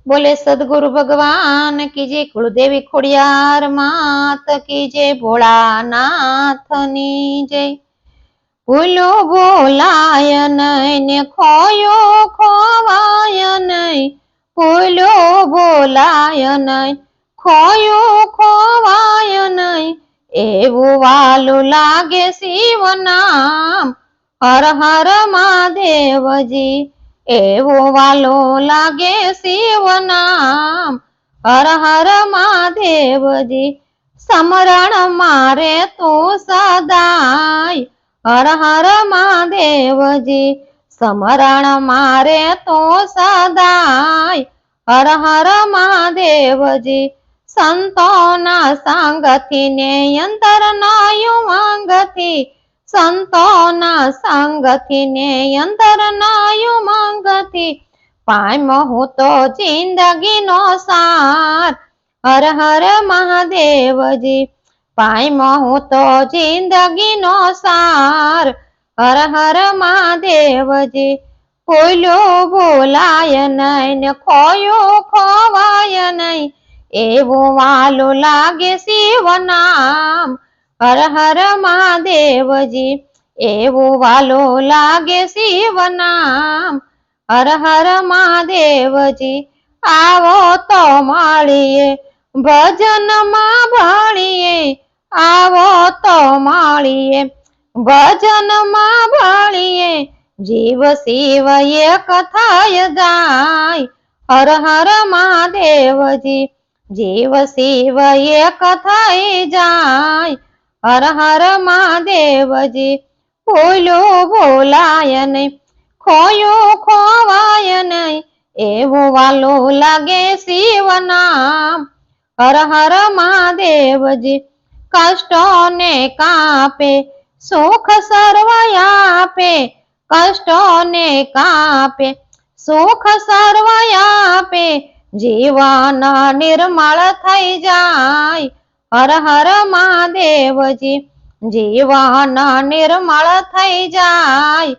बोले सदगुरु भगवान की जय, कुलदेवी खोड़ियार मात की जय, भोळानाथनी जय। भूलो बोलाय नहीं ने खोयो खोवाय नहीं, भूलो बोलाय नहीं खोयो खोवाय नहीं। एवं वालू लागे शिव नाम, हर हर महादेव जी। एवो वालो लागे शिव नाम, हर हर महादेव जी। समरण मारे तू सदाय, हर हर महादेव जी। समरण मारे तो सदाय, हर हर महादेव जी। संतोना संगति ने अंतर नायु मांगती, संतोना संगति ने अंतर नायु मांगती। पामहु तो जिंदगी नो सार, हर हर महादेव जी। पामहु तो जिंदगी नो सार, हर हर महादेव जी। कोयलो बोलाय नहीं ने खोयो खोवाय नहीं, एवो वालो लागे शिव नाम, हर हर महादेव जी। एवो वालो लागे शिव नाम, हर हर महादेव जी। आवो तो माळीए भजन मां भाळीए, आवो तो माळीए भजन मां भाळीए। जीव शिव एक थाय जाय, हर हर महादेव जी। जीव शिव एक थाय जाय, हर हर महादेव जी। बोलो बोलाय नहीं खोयो खोवाय नहीं, एवो वालो लागे शिव नाम, हर हर महादेव जी। कष्टों ने कापे सुख सर्वयापे, कष्टों ने कापे सुख सर्वयापे। जीवन निर्मल थई जाय, हर हर महादेव जी। जीवन निर्मल थई जाय,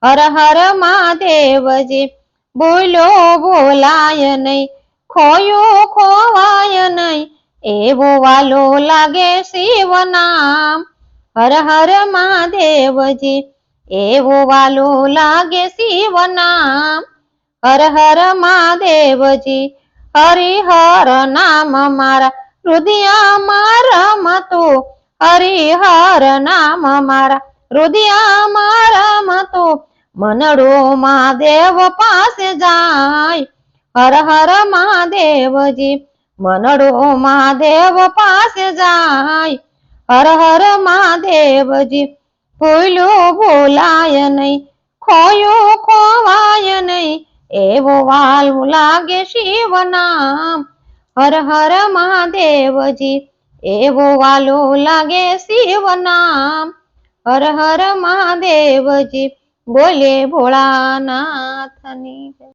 हर हर महादेव जी। बोलो बोलाय नहीं खोयो खोवाय नहीं, एवो वालो लागे शिव नाम, हर हर महादेव जी। एवो वालो लागे शिव नाम, हर हर महादेव जी। हरिहर नाम मारा हृदया मारा मतो, हरिहर नाम मारा हृदया मारा मतो। मनडो महादेव पास जाय, हर हर महादेव जी। मनडो महादेव पास जाय, हर हर महादेव जी। भूलो बोलाय नहीं खोयो खोवाय नहीं, एवो वालू लागे शिव नाम, हर हर महादेव जी। एवो वालो लागे शिव नाम, हर हर महादेव जी। बोले भोळानाथनी जय।